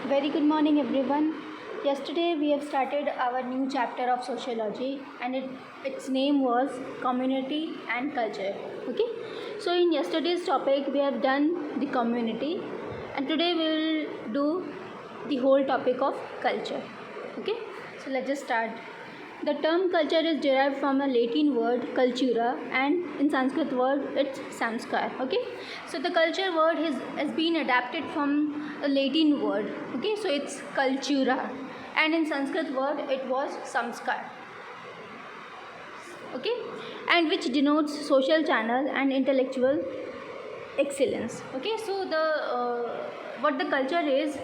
Very good morning, everyone. Yesterday we have started our new chapter of sociology, and its name was community and culture. Okay, so in yesterday's topic we have done the community, and today we will do the whole topic of culture. Okay, so let's just start. The term culture is derived from a Latin word cultura, and in Sanskrit word it's samskar. Okay, so the culture word has been adapted from a Latin word. Okay, so it's cultura, and in Sanskrit word it was samskar. Okay, and which denotes social channel and intellectual excellence. Okay, so the what the culture is,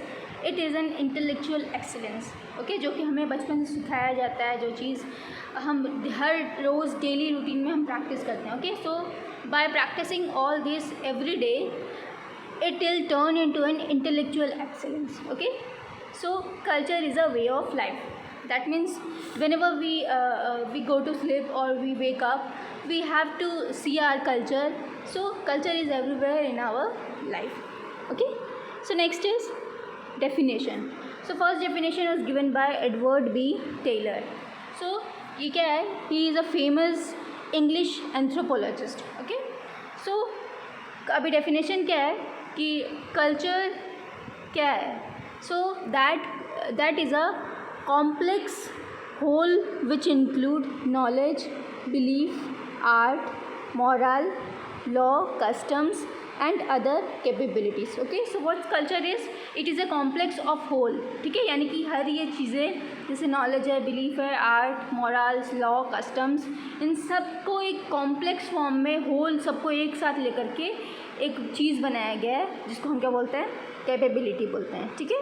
it is an intellectual excellence. Okay, जो कि हमें बचपन से सिखाया जाता है, जो चीज़ हम हर रोज़ डेली रूटीन में हम प्रैक्टिस करते हैं. Okay, so by practising all this every day it will turn into an intellectual excellence. Okay, so culture is a way of life. That means whenever we go to sleep or we wake up, we have to see our culture. So culture is everywhere in our life. Okay, so next is definition. So first definition was given by Edward B. Taylor. So ये क्या है? He is a famous English anthropologist. Okay, so अभी definition क्या है कि culture क्या है? So that is a complex whole which include knowledge, belief, art, moral, law, customs and other capabilities. Okay, so what culture is? It is a complex of whole. ठीक है, यानी कि हर ये चीज़ें जैसे नॉलेज है, बिलीफ है, आर्ट, मॉरल्स, लॉ, कस्टम्स, इन सबको एक कॉम्प्लेक्स फॉर्म में होल सबको एक साथ लेकर के एक चीज़ बनाया गया है जिसको हम क्या बोलते हैं? कैपेबिलिटी बोलते हैं. ठीक है,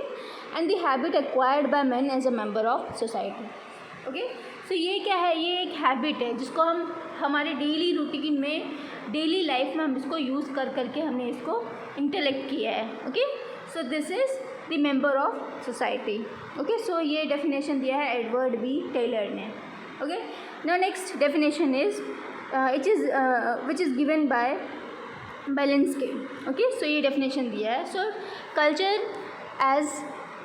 and the habit acquired by man as a member of society. Okay, so ये क्या है? ये एक हैबिट है जिसको हम हमारे डेली रूटीन में, डेली लाइफ में हम इसको यूज़ कर करके हमने इसको इंटेलेक्ट किया है. Okay, so this is the member of society. Okay, so ये डेफिनेशन दिया है एडवर्ड बी टेलर ने. Okay, now next definition is which is given by Belensky. Okay, so ये डेफिनेशन दिया है. So culture as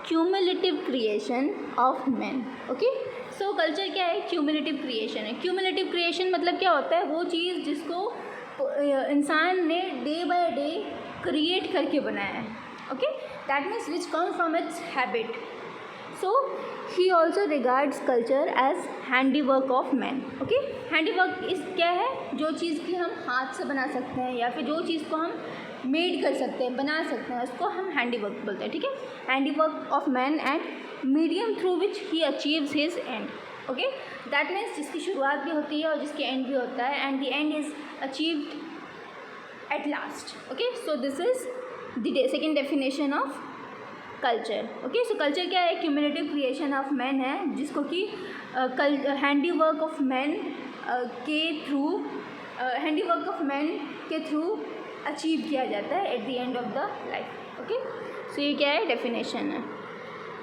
cumulative creation of man. Okay, so culture क्या है? Cumulative creation है. क्यूमुलेटिव क्रिएशन मतलब क्या होता है? वो चीज़ जिसको इंसान ने डे बाय डे क्रिएट करके बनाया है. Okay, that means which come from its habit. So he also regards culture as handiwork of man. Okay, handiwork is क्या है? जो चीज़ की हम हाथ से बना सकते हैं या फिर जो चीज़ को हम मेड कर सकते हैं, बना सकते हैं, उसको हम हैंडीवर्क बोलते हैं. ठीक है, handiwork of man and medium through which he achieves his end. Okay, that means जिसकी शुरुआत भी होती है और जिसकी एंड भी होता है, and the end is achieved at last. Okay, so this is the second definition of culture. Okay, so culture क्या है? क्यूमुलेटिव क्रिएशन ऑफ मैन है, जिसको कि हैंडीवर्क ऑफ मैन के थ्रू अचीव किया जाता है at the end of the life. Okay, so ये क्या है? डेफिनेशन है.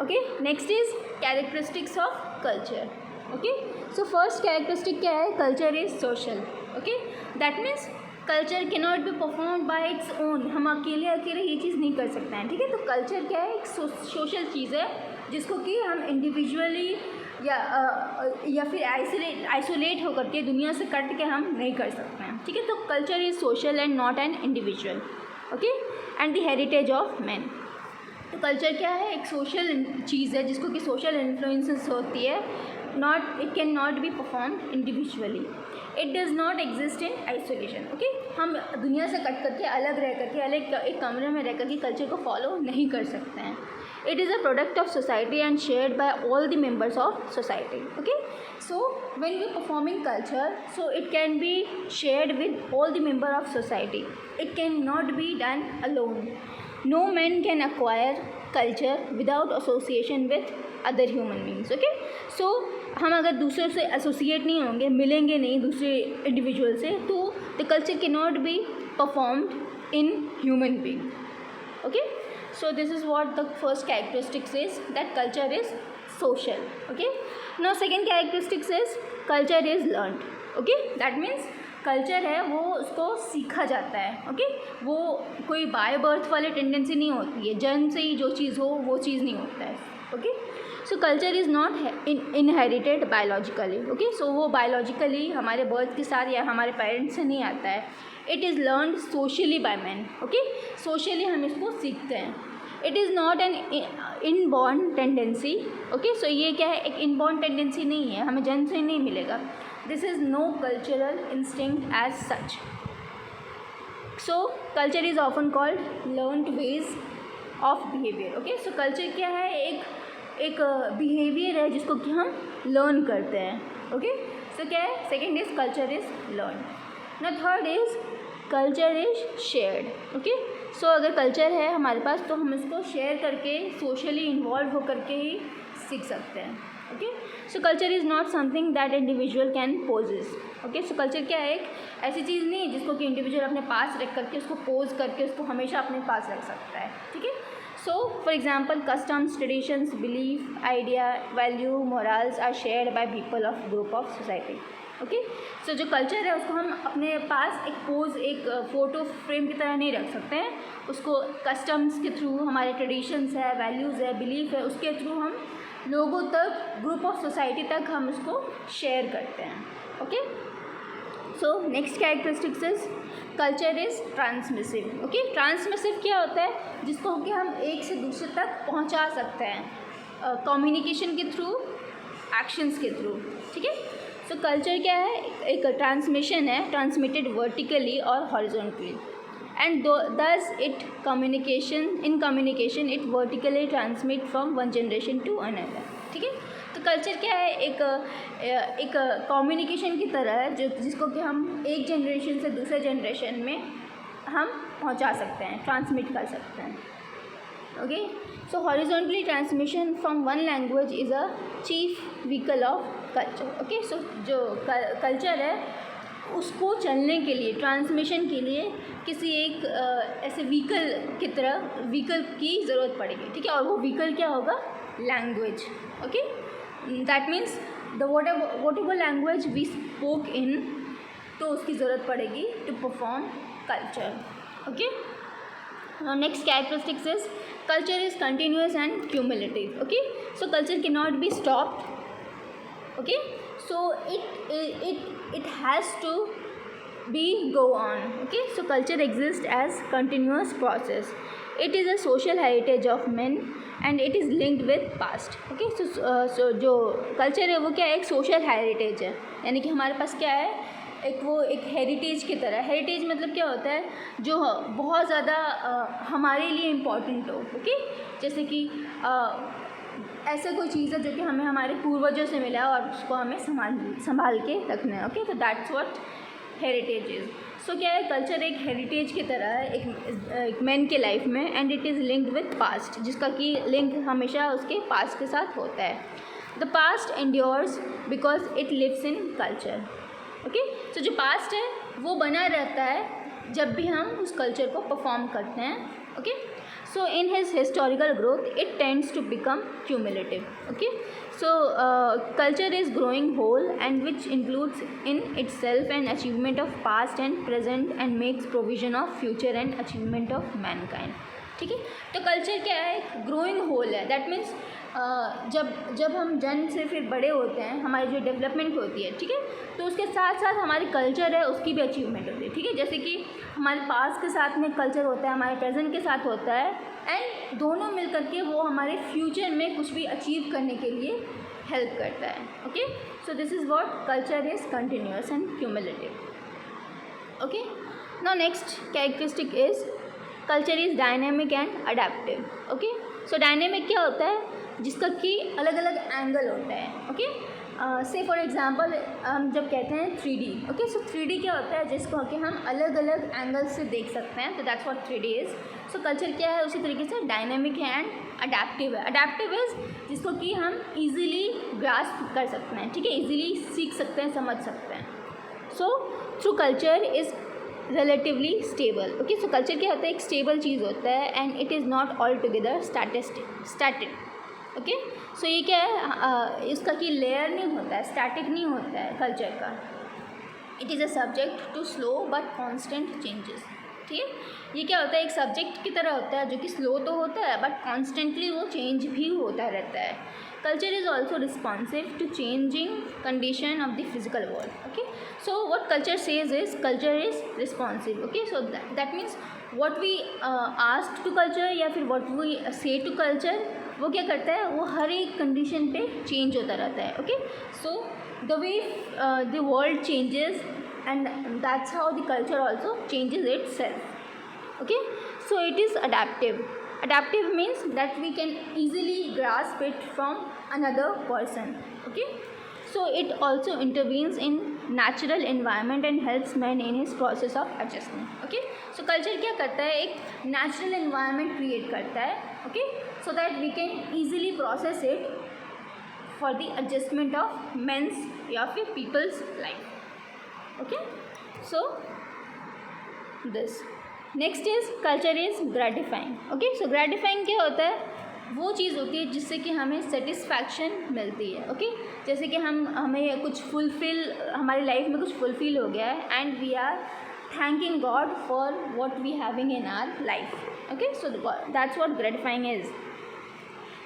Okay, next is characteristics of culture. Okay, so first characteristic क्या है? Culture is social. Okay, that means culture can not be perform by its own. हम अकेले ये चीज़ नहीं कर सकते हैं. ठीक है, तो कल्चर क्या है? एक सोशल चीज़ है जिसको कि हम इंडिविजुअली या फिर आइसोलेट होकर के दुनिया से कट के हम नहीं कर सकते हैं. ठीक है, तो culture is social and not an individual. Okay, and the heritage of man. तो कल्चर क्या है? एक सोशल चीज़ है जिसको कि सोशल इन्फ्लुएंसेस होती है. It can not be performed individually. It does not exist in isolation. Okay, हम दुनिया से कट करके अलग रह करके अलग एक कमरे में रह करके कल्चर को फॉलो नहीं कर सकते हैं. It is a product of society and shared by all the members of society. Okay, so when we are performing culture, so it can be shared with all the member of society. It cannot be done alone. No man can acquire culture without association with other human beings. Okay, so हम अगर दूसरे से associate नहीं होंगे, मिलेंगे नहीं दूसरे individual से, तो the culture cannot be performed in human being. Okay, so this is what the first characteristics is, that culture is social. Okay, now second characteristics is culture is learned. Okay, that means culture है वो उसको सीखा जाता है, okay. वो कोई by birth वाली tendency नहीं होती है, जन्म से ही जो चीज़ हो वो चीज़ नहीं होता है, okay. So culture is not inherited biologically, okay. So वो बायोलॉजिकली हमारे बर्थ के साथ या हमारे पेरेंट्स से नहीं आता है। It is learned socially by man, okay. Socially हम इसको सीखते हैं। It is not an inborn tendency, okay. So ये क्या है, एक इनबॉर्न टेंडेंसी नहीं है, हमें जन्म से नहीं मिलेगा। This is no cultural instinct as such. So culture is often called learned ways of behaviour, okay. So culture क्या है, एक बिहेवियर है जिसको कि हम लर्न करते हैं, ओके। सो क्या है, second is culture is learn. ना third is culture is shared, okay. So अगर कल्चर है हमारे पास तो हम इसको शेयर करके सोशली इन्वॉल्व होकर के ही सीख सकते हैं, okay. So culture is not something that individual can possess, okay. So culture क्या है, एक ऐसी चीज़ नहीं है जिसको कि इंडिविजुअल अपने पास रख करके उसको पोज करके उसको हमेशा अपने पास रख सकता है, ठीक है। So for example customs, traditions, belief, idea, value, morals are shared by people of group of society, okay. So जो कल्चर है उसको हम अपने पास एक पोज, एक फ़ोटो फ्रेम की तरह नहीं रख सकते हैं। उसको कस्टम्स के थ्रू, हमारे ट्रेडिशंस है, वैल्यूज़ है, बिलीफ है, उसके थ्रू हम लोगों तक, ग्रुप ऑफ सोसाइटी तक हम उसको शेयर करते हैं, okay. So next characteristics is culture is transmissive, okay. Transmissive क्या होता है, जिसको कि हम एक से दूसरे तक पहुंचा सकते हैं कम्युनिकेशन के थ्रू, एक्शंस के थ्रू, ठीक है। सो कल्चर क्या है, एक ट्रांसमिशन है, ट्रांसमिटेड वर्टिकली और horizontally, and thus it communication it vertically transmit from one generation to another, ठीक है। तो कल्चर क्या है, एक कम्युनिकेशन की तरह है जिसको कि हम एक जनरेशन से दूसरे जनरेशन में हम पहुंचा सकते हैं, ट्रांसमिट कर सकते हैं, okay. So horizontally transmission from one language is a chief vehicle of culture, okay. So जो कल्चर है उसको चलने के लिए, ट्रांसमिशन के लिए किसी एक ऐसे व्हीकल की तरह व्हीकल की ज़रूरत पड़ेगी, ठीक है। और वो व्हीकल क्या होगा, language, okay. That means the whatever language we spoke in, तो उसकी ज़रूरत पड़ेगी to perform culture, okay. Next characteristics is culture is continuous and cumulative, okay. So culture can not be stopped, okay, so it has to be go on, okay. So culture exists as continuous process. It is a social heritage of men and it is linked with past, okay. So जो culture है वो क्या है, एक social heritage है, यानी कि हमारे पास क्या है, एक हेरिटेज की तरह। हेरिटेज मतलब क्या होता है, जो बहुत ज़्यादा हमारे लिए इम्पॉर्टेंट हो, ओके। जैसे कि ऐसा कोई चीज़ है जो कि हमें हमारे पूर्वजों से मिला है और उसको हमें संभाल के रखना है, ओके। तो दैट्स व्हाट हेरिटेज इज़। सो क्या है, कल्चर एक हेरिटेज की तरह है एक मैन के लाइफ में, and it is linked with past, जिसका कि लिंक हमेशा उसके पास्ट के साथ होता है। The past endures because it lives in culture, okay. So जो पास्ट है वो बना रहता है जब भी हम उस कल्चर को परफॉर्म करते हैं, okay. So in his historical growth, it tends to become cumulative, okay. So culture is growing whole and which includes in itself an achievement of past and present and makes provision of future and achievement of mankind, ठीक है। तो culture क्या है, growing whole है। That means जब हम जन्म से फिर बड़े होते हैं, हमारी जो डेवलपमेंट होती है, ठीक है, तो उसके साथ साथ हमारी कल्चर है उसकी भी अचीवमेंट होती है, ठीक है। जैसे कि हमारे पास्ट के साथ में कल्चर होता है, हमारे प्रेजेंट के साथ होता है, एंड दोनों मिल करके वो हमारे फ्यूचर में कुछ भी अचीव करने के लिए हेल्प करता है, okay. So this is what culture is continuous and cumulative, okay. Now next characteristic is culture is dynamic and adaptive, okay. So dynamic क्या होता है, जिसका कि अलग अलग एंगल होता है, ओके। से फॉर एग्जांपल हम जब कहते हैं 3D, ओके। सो 3D क्या होता है, जिसको कि हम अलग अलग एंगल से देख सकते हैं, तो that's what 3D is. So culture क्या है, उसी तरीके से डायनेमिक है एंड अडेप्टिव है। अडेप्टिव इज़ जिसको कि हम ईजिली ग्रास्प कर सकते हैं, ठीक है, ईजिली सीख सकते हैं, समझ सकते हैं। So through culture is relatively stable, okay. So culture क्या होता है, एक स्टेबल चीज़ होता है and it is not all together static, okay. So ये क्या है, इसका कि लेयर नहीं होता है, स्टैटिक नहीं होता है कल्चर का, it is a subject to slow but constant changes. ठीक है, ये क्या होता है, एक सब्जेक्ट की तरह होता है जो कि स्लो तो होता है बट कॉन्स्टेंटली वो चेंज भी होता रहता है। Culture is also responsive to changing condition of the physical world. Okay, so what culture says is culture is responsive. Okay, so that means what we ask to culture या फिर what we say to culture, वो क्या करता है, वो हर एक condition पे change होता रहता है। Okay, so the way the world changes and that's how the culture also changes itself. Okay, so it is adaptive. Adaptive means that we can easily grasp it from another person. Okay, so it also intervenes in natural environment and helps man in his process of adjustment. Okay, so culture क्या करता है, एक natural environment create करता है. Okay, so that we can easily process it for the adjustment of men's या फिर people's life. Okay, so this next is culture is gratifying. Okay, so gratifying क्या होता है, वो चीज़ होती है जिससे कि हमें सेटिस्फैक्शन मिलती है। ओके, जैसे कि हमें कुछ फुलफिल, हमारी लाइफ में कुछ फुलफिल हो गया है and we are thanking God for what we having in our life. Okay, so that's what gratifying is.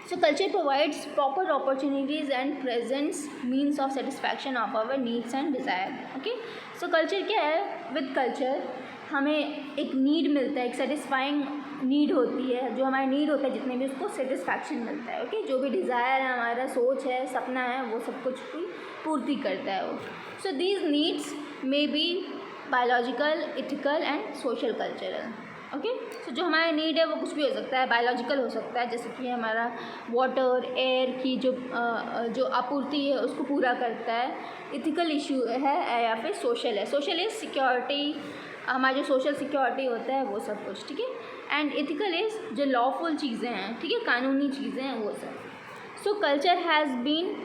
So culture provides proper opportunities and presents means of satisfaction of our needs and desire. Okay, so culture क्या है, with culture हमें एक need मिलता है, एक satisfying need होती है, जो हमारा नीड होता है जितने भी उसको सेटिस्फैक्शन मिलता है। ओके, जो भी डिज़ायर है, हमारा सोच है, सपना है, वो सब कुछ की पूर्ति करता है वो। So these needs may be biological, ethical and social cultural. Okay, so जो हमारा नीड है वो कुछ भी हो सकता है, बायोलॉजिकल हो सकता है, जैसे कि हमारा वाटर, एयर की जो आपूर्ति है उसको पूरा करता है। इथिकल इशू है या फिर सोशल है। सोशल इज़ सिक्योरिटी, हमारा जो सोशल सिक्योरिटी होता है वो सब कुछ। ठीक है, एंड इथिकल इज़ जो लॉफुल चीज़ें हैं, ठीक है, कानूनी चीज़ें हैं, वो सब। So culture has been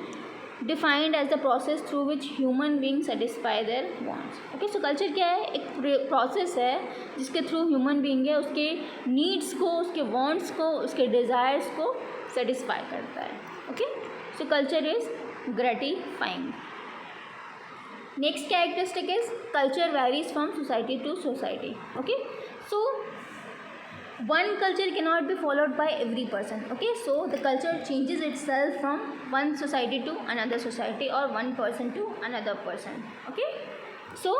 defined as the process through which human being satisfy their wants. Okay, so culture क्या है, एक प्रोसेस है जिसके थ्रू ह्यूमन बींग है उसके नीड्स को, उसके वांट्स को, उसके डिज़ायर्स को सेटिस्फाई करता है। Okay, so culture is gratifying. Next characteristic is culture varies from society to society. Okay, so one culture cannot be followed by every person. Okay, so the culture changes itself from one society to another society or one person to another person. Okay, so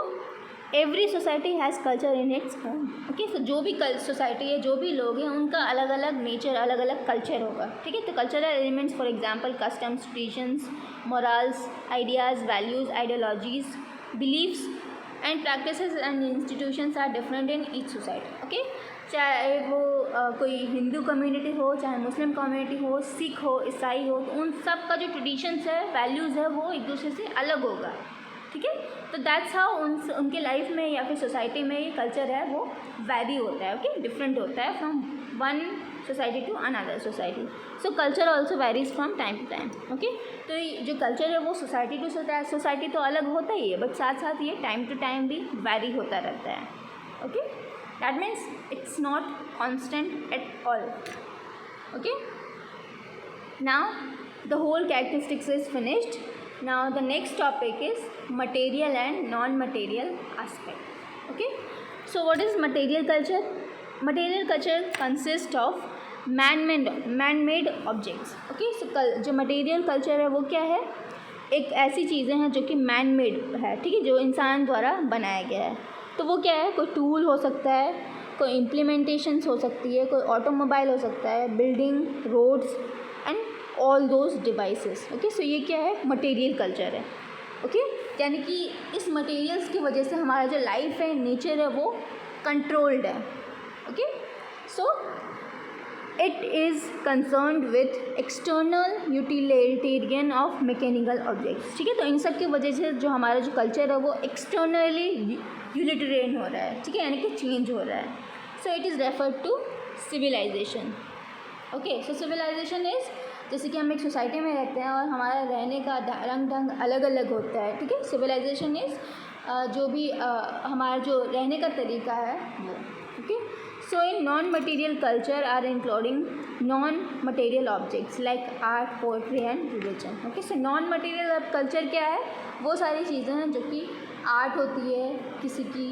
every society has culture in its own. Okay, so जो भी society है, जो भी लोग हैं, उनका अलग अलग नेचर, अलग अलग कल्चर होगा। ठीक है, तो cultural elements for example customs, traditions, morals, ideas, values, ideologies, believes and practices and institutions are different in each society. Okay, चाहे वो कोई हिंदू कम्युनिटी हो, चाहे मुस्लिम कम्युनिटी हो, सिख हो, ईसाई हो, तो उन सब का जो ट्रेडिशंस है, वैल्यूज़ है, वो एक दूसरे से अलग होगा। ठीक है, तो दैट्स हाउ उनके लाइफ में या फिर सोसाइटी में ये कल्चर है वो वैरी होता है। ओके, डिफरेंट होता है from one society to another society. So culture also varies from time to time. Okay, तो जो कल्चर है वो सोसाइटी टू सोसाइटी तो अलग होता ही है, बट साथ साथ ये टाइम टू टाइम भी वैरी होता रहता है। Okay, that means it's not constant at all. Okay, now the whole characteristics is finished. Now the next topic is material and non-material aspect. Okay, so what is material culture? Material culture consists of man-made objects. Okay, so जो material culture है वो क्या है, एक ऐसी चीज़ें हैं जो कि मैन मेड है। ठीक है, जो इंसान द्वारा बनाया गया है। तो वो क्या है, कोई टूल हो सकता है, कोई इम्प्लीमेंटेशंस हो सकती है, कोई ऑटोमोबाइल हो सकता है, building, roads and all those devices. Okay, so ये क्या है, मटेरियल कल्चर है। ओके, यानी कि इस मटेरियल्स की वजह से हमारा जो लाइफ है, नेचर है, वो कंट्रोल्ड है। Okay, so it is concerned with external utilitarian of mechanical objects. ठीक है, तो इन सब की वजह से जो हमारा जो कल्चर है वो एक्सटर्नली यूटिलिटेरियन हो रहा है। ठीक है, यानी कि चेंज हो रहा है। So it is referred to civilisation. Okay, so civilisation is, जैसे कि हम एक सोसाइटी में रहते हैं और हमारा रहने का रंग ढंग अलग अलग होता है। ठीक है, सिविलाइजेशन इज़ जो भी हमारा जो रहने का तरीका है वो। Okay, so in non material culture are including non material objects like art, poetry and religion. Okay, so non material culture क्या है, वो सारी चीज़ें हैं जो कि आर्ट होती है, किसी की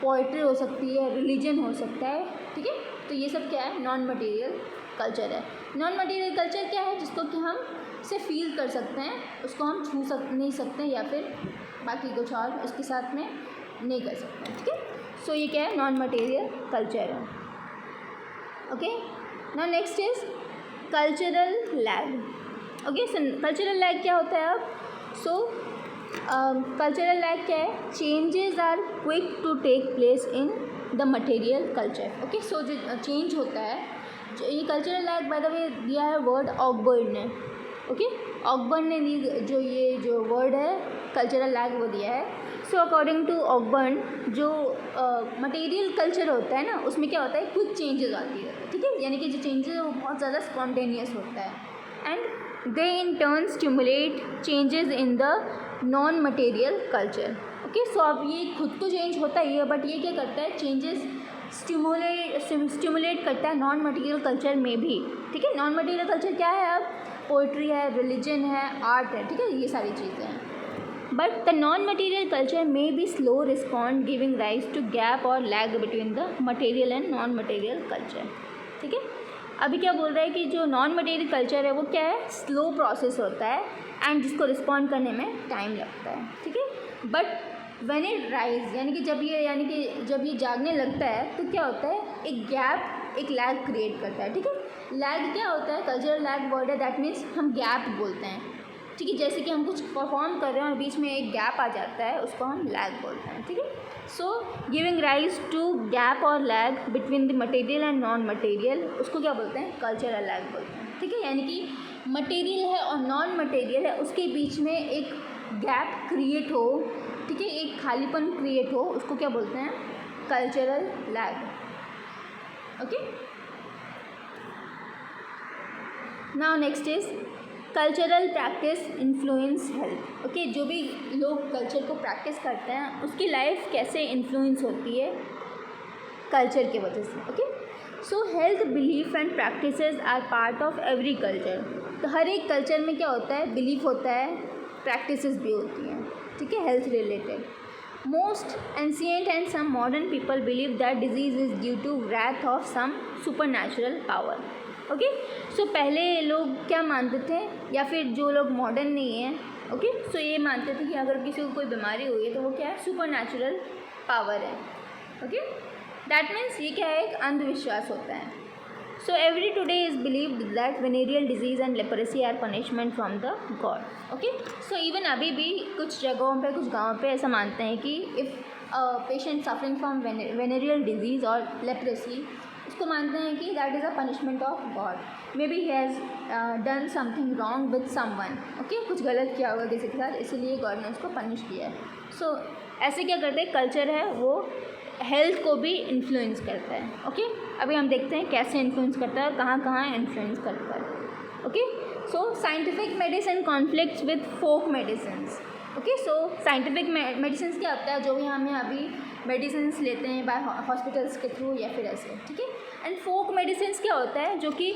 पोइट्री हो सकती है, रिलीजन हो सकता है, ठीक है। तो ये सब क्या है, नॉन मटेरियल कल्चर है। नॉन मटेरियल कल्चर क्या है, जिसको कि हम से फील कर सकते हैं, उसको हम छू नहीं सकते या फिर बाकी कुछ और उसके साथ में नहीं कर सकते, ठीक है। सो ये क्या है, नॉन मटेरियल कल्चर है। Okay, now next is cultural lag. Okay, so cultural lag क्या होता है अब? सो कल्चरल लैग क्या है? Changes are quick to take place in the material culture. Okay, so जो चेंज होता है, जो ये cultural lag by the way दिया है वर्ड ऑकबर्न ने। ओके, ऑकबर्न ने जो वर्ड है कल्चरल लैग वो दिया है। सो अकॉर्डिंग टू ऑकबर्न, जो मटेरियल कल्चर होता है ना, उसमें क्या होता है, क्विक चेंजेस आती है, ठीक है। यानी कि जो चेंजेस है वो बहुत ज़्यादा स्पॉन्टेनियस होता है and they in turn stimulate changes in the non material culture. Okay, so अब ये खुद तो चेंज होता ही है, बट ये क्या करता है, चेंजेस स्टिमुलेट करता है नॉन मटेरियल कल्चर में भी, ठीक है। नॉन मटेरियल कल्चर क्या है अब? पोइट्री है, रिलीजन है, आर्ट है, ठीक है, ये सारी चीज़ें हैं। But the non material culture may be slow respond giving rise to gap or lag between the material and non material culture, ठीक है। अभी क्या बोल रहा है कि जो नॉन मटेरियल कल्चर है वो क्या है, स्लो प्रोसेस होता है एंड जिसको रिस्पॉन्ड करने में टाइम लगता है, ठीक है। बट व्हेन इट राइज, यानी कि जब ये जागने लगता है तो क्या होता है, एक गैप, एक लैग क्रिएट करता है, ठीक है। लैग क्या होता है, कल्चरल लैग वर्ड है, दैट मीन्स हम गैप बोलते हैं, ठीक है। जैसे कि हम कुछ परफॉर्म कर रहे हैं और बीच में एक गैप आ जाता है, उसको हम लैग बोलते हैं, ठीक है। So giving rise to gap or lag between the material and non material, उसको क्या बोलते हैं, कल्चरल लैग बोलते हैं, ठीक है। यानी कि मटेरियल है और नॉन मटेरियल है, उसके बीच में एक गैप क्रिएट हो, ठीक है, एक खालीपन क्रिएट हो, उसको क्या बोलते हैं, cultural lag. Okay, now next is cultural practice influence health. Okay, जो भी लोग कल्चर को प्रैक्टिस करते हैं उसकी लाइफ कैसे इन्फ्लुएंस होती है, कल्चर की वजह से। Okay, so health belief and practices are part of every culture. तो हर एक कल्चर में क्या होता है, बिलीफ होता है, प्रैक्टिसेस भी होती हैं, ठीक है, health related. Most ancient and some modern people believe that disease is due to wrath of some super natural power. Okay, so पहले लोग क्या मानते थे, या फिर जो लोग मॉडर्न नहीं हैं, ओके, सो ये मानते थे कि अगर किसी को कोई बीमारी हुई है तो वो क्या है, सुपर नेचुरल पावर है। ओके, दैट मीन्स ये क्या है, एक अंधविश्वास होता है। So every today is believed that venereal disease and leprosy are punishment from the God. Okay, so even अभी भी कुछ जगहों पे, कुछ गाँव पे ऐसा मानते हैं कि if patient suffering from venereal disease और लेप्रेसी, उसको मानते हैं कि that is a punishment of God, may be he has done something wrong with someone. Okay, कुछ गलत किया होगा किसी के साथ, इसीलिए गॉड ने उसको पनिश किया है। सो ऐसे क्या करते हैं, कल्चर है वो हेल्थ को भी इन्फ्लुएंस करता है। ओके, अभी हम देखते हैं कैसे इन्फ्लुएंस करता है और कहाँ कहाँ इन्फ्लुएंस करता है। Okay, so scientific medicine conflicts with folk medicines. Okay, so scientific medicine क्या होता है, जो भी हमें अभी मेडिसिन लेते हैं बाय हॉस्पिटल्स के थ्रू या फिर ऐसे, ठीक है। एंड फोक मेडिसिन क्या होता है, जो कि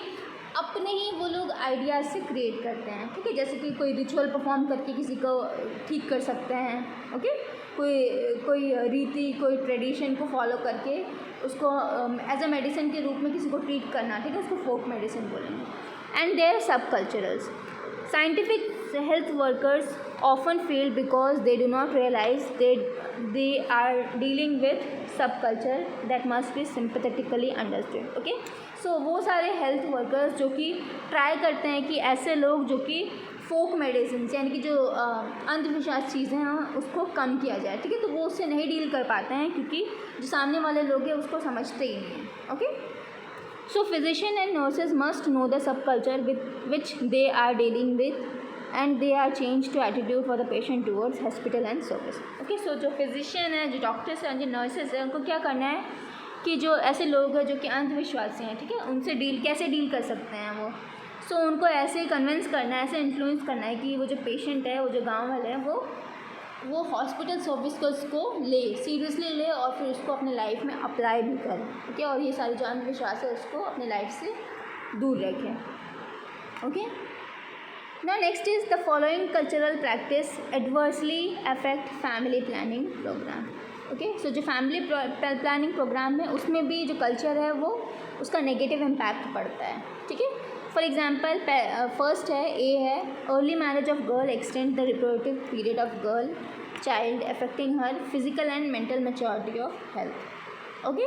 अपने ही वो लोग आइडियाज़ से क्रिएट करते हैं, ठीक है। जैसे कि कोई रिचुअल परफॉर्म करके किसी को ठीक कर सकते हैं। ओके, कोई रीति, कोई ट्रेडिशन को फॉलो करके उसको एज अ मेडिसिन के रूप में किसी को ट्रीट करना, ठीक है, उसको फोक मेडिसिन बोलेंगे। एंड देयर सब culturals scientific health workers often fail because they do not realize they are dealing with subculture that must be sympathetically understood. Okay, so वो सारे हेल्थ वर्कर्स जो कि ट्राई करते हैं कि ऐसे लोग जो कि फोक मेडिसिन यानी कि जो अंधविश्वास चीज़ें हैं उसको कम किया जाए, ठीक है, तो वो उससे नहीं डील कर पाते हैं क्योंकि जो सामने वाले लोग हैं उसको समझते ही नहीं हैं। Okay, so physician and nurses must know the subculture with which they are dealing with and they are changed to attitude for the patient towards hospital and service. Okay, so जो physician है, जो doctors हैं, जो nurses हैं, उनको क्या करना है कि जो ऐसे लोग हैं जो कि अंधविश्वासी हैं, ठीक है, उनसे कैसे डील कर सकते हैं वो। सो उनको ऐसे कन्विंस करना है, ऐसे इन्फ्लुएंस करना है कि वो जो पेशेंट है, वो जो गाँव वाले हैं, वो हॉस्पिटल सर्विस को उसको ले, सीरियसली ले और फिर उसको अपने लाइफ में अप्लाई भी करें, ठीक है, और ये सारी जो अंधविश्वास है उसको अपने लाइफ से दूर रखें। Okay, Now next is the following cultural practice adversely affect family planning program. Okay, so जो फैमिली प्लानिंग प्रोग्राम है उसमें भी जो कल्चर है वो उसका नेगेटिव इम्पैक्ट पड़ता है. ठीक है, फॉर एग्जांपल फर्स्ट है ए है early marriage of girl extend the reproductive period of girl child affecting her physical and mental maturity of health. Okay,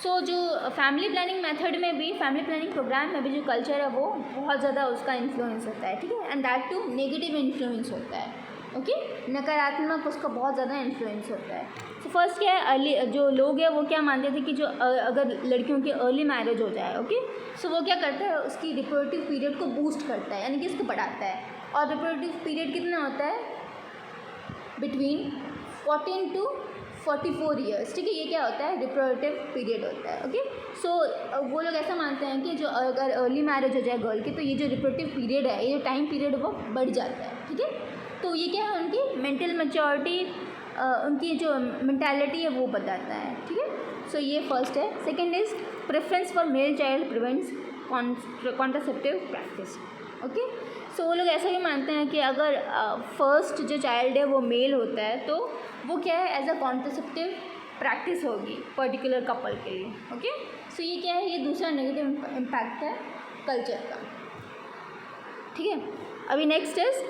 so जो फैमिली प्लानिंग मेथड में भी, फैमिली प्लानिंग प्रोग्राम में भी जो culture है वो बहुत ज़्यादा उसका इन्फ्लुएंस होता है. ठीक है, and that too negative influence होता है. ओके, नकारात्मक उसका बहुत ज़्यादा इन्फ्लुएंस होता है. तो फर्स्ट क्या है, अर्ली जो लोग हैं वो क्या मानते थे कि जो अगर लड़कियों की अर्ली मैरिज हो जाए, ओके, सो वो क्या करता है उसकी रिप्रोडक्टिव पीरियड को बूस्ट करता है, यानी कि उसको बढ़ाता है. और रिप्रोडक्टिव पीरियड कितना होता है, बिटवीन 14 to 44 ईयर्स. ठीक है, ये क्या होता है, रिप्रोडक्टिव पीरियड होता है. ओके, सो वो लोग ऐसा मानते हैं कि जो अगर अर्ली मैरिज हो जाए गर्ल की तो ये जो रिप्रोडक्टिव पीरियड है, ये टाइम पीरियड वो बढ़ जाता है. ठीक है, तो ये क्या है, उनकी मेंटल मैच्योरिटी, उनकी जो मेंटालिटी है वो बताता है. ठीक है, सो ये फर्स्ट है. Second is preference for male child prevents contraceptive practice. Okay, so वो लोग ऐसा भी मानते हैं कि अगर फर्स्ट जो चाइल्ड है वो मेल होता है तो वो क्या है, एज अ कॉन्ट्रासेप्टिव प्रैक्टिस होगी पर्टिकुलर कपल के लिए. ओके, सो ये क्या है, ये दूसरा नेगेटिव इम्पैक्ट है कल्चर का. ठीक है, अभी next is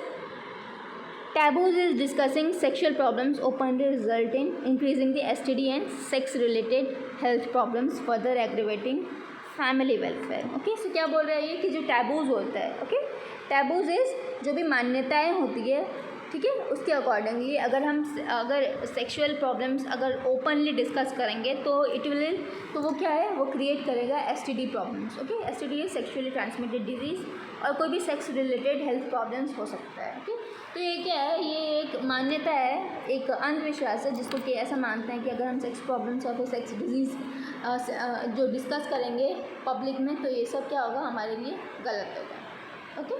taboos is discussing sexual problems openly result in increasing the STD and sex related health problems further aggravating family welfare. Okay, so क्या बोल रहा है ये कि जो टैबूज होता है, ओके, टैबूज इज जो भी मान्यताएं होती है, ठीक है, उसके अकॉर्डिंगली अगर सेक्सुअल प्रॉब्लम्स अगर ओपनली डिस्कस करेंगे तो तो वो क्या है, वो क्रिएट करेगा STD problems. Okay, STD is sexually transmitted disease और कोई भी सेक्स रिलेटेड हेल्थ प्रॉब्लम्स हो सकता है. ओके, तो ये क्या है, ये एक मान्यता है, एक अंधविश्वास है जिसको कि ऐसा मानते हैं कि अगर हम सेक्स प्रॉब्लम्स या फिर सेक्स डिजीज़ जो डिस्कस करेंगे पब्लिक में तो ये सब क्या होगा, हमारे लिए गलत होगा. Okay,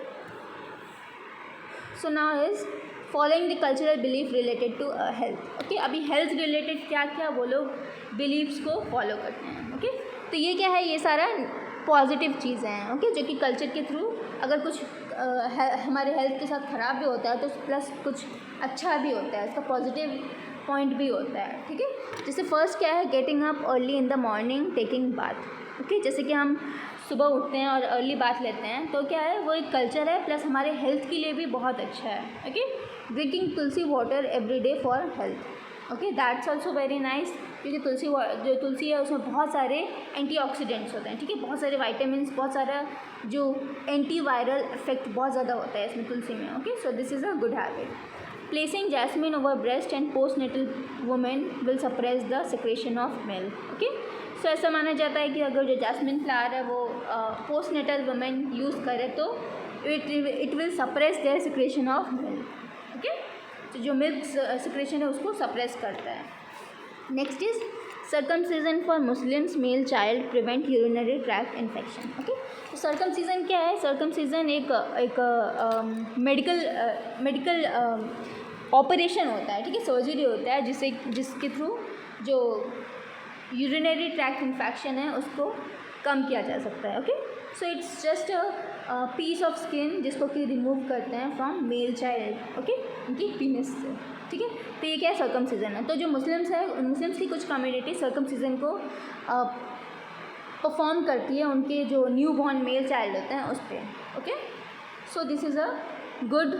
so now is following the cultural belief related to health. Okay, अभी हेल्थ रिलेटेड क्या क्या वो लोग बिलीव्स को फॉलो करते हैं. ओके, तो ये क्या है, ये सारा पॉजिटिव चीज़ें हैं. ओके, जो कि कल्चर के थ्रू अगर कुछ हमारे हेल्थ के साथ ख़राब भी होता है तो प्लस कुछ अच्छा भी होता है, उसका पॉजिटिव पॉइंट भी होता है. ठीक है, जैसे फर्स्ट क्या है, getting up early in the morning taking bath. Okay, जैसे कि हम सुबह उठते हैं और अर्ली बाथ लेते हैं तो क्या है, वो एक कल्चर है प्लस हमारे हेल्थ के लिए भी बहुत अच्छा है. Okay, drinking Tulsi water every day for health. Okay, that's also very nice, क्योंकि तुलसी है उसमें बहुत सारे एंटीऑक्सीडेंट्स होते हैं. ठीक है, बहुत सारे वाइटामिन, बहुत सारा जो एंटीवायरल इफेक्ट बहुत ज़्यादा होता है इसमें तुलसी में. Okay, so this is a good habit. Placing jasmine over breast and post natal women will suppress the secretion of milk. Okay, so ऐसा माना जाता है कि अगर जो जैस्मिन फ्लावर है वो पोस्ट नेटल वुमेन यूज़ करे तो it will suppress their secretion of milk. Okay, तो जो मिल्क सिक्रेशन है उसको सप्रेस करता है. Next is circumcision for Muslims male child prevent urinary tract infection. Okay, तो सर्कमसीजन क्या है, सर्कमसीजन एक मेडिकल ऑपरेशन होता है. ठीक है, सर्जरी होता है जिसके थ्रू जो यूरिनरी ट्रैक्ट इन्फेक्शन है उसको कम किया जा सकता है. Okay, so it's just a piece of skin जिसको कि रिमूव करते हैं फ्रॉम मेल चाइल्ड. ओके, उनकी पीनिस से. ठीक है, तो ये क्या है, सर्कमसीजन है. तो जो मुस्लिम्स है, मुस्लिम्स की कुछ कम्युनिटी सर्कमसीजन को परफॉर्म करती है उनके जो न्यू बॉर्न मेल चाइल्ड होते हैं उस पर. Okay, so this is a good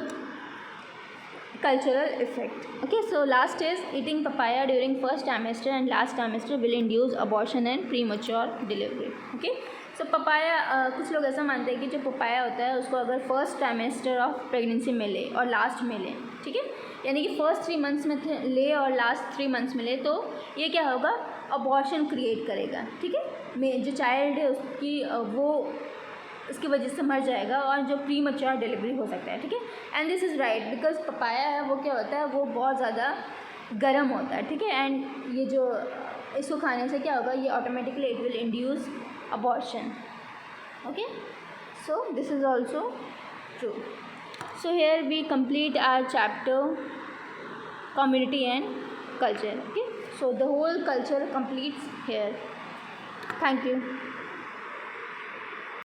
cultural effect. Okay, so last is eating papaya during first trimester and last trimester will induce abortion and premature delivery. Okay, so papaya कुछ लोग ऐसा मानते हैं कि जो पपाया होता है उसको अगर फर्स्ट ट्राइमेस्टर ऑफ प्रेगनेंसी में ले और लास्ट में ले, ठीक है, यानी कि फर्स्ट 3 मंथ्स में ले और लास्ट 3 मंथ्स में ले तो ये क्या होगा, अबॉर्शन क्रिएट करेगा. ठीक है, जो चाइल्ड है उसकी वो इसकी वजह से मर जाएगा और जो प्री मैच्योर डिलीवरी हो सकता है. ठीक है, and this is right because papaya है वो क्या होता है, वो बहुत ज़्यादा गर्म होता है. ठीक है, एंड ये जो इसको खाने से क्या होगा, ये automatically it will induce abortion. Okay, so this is also true. So here we complete our chapter community and culture. Okay, so the whole culture completes here. Thank you.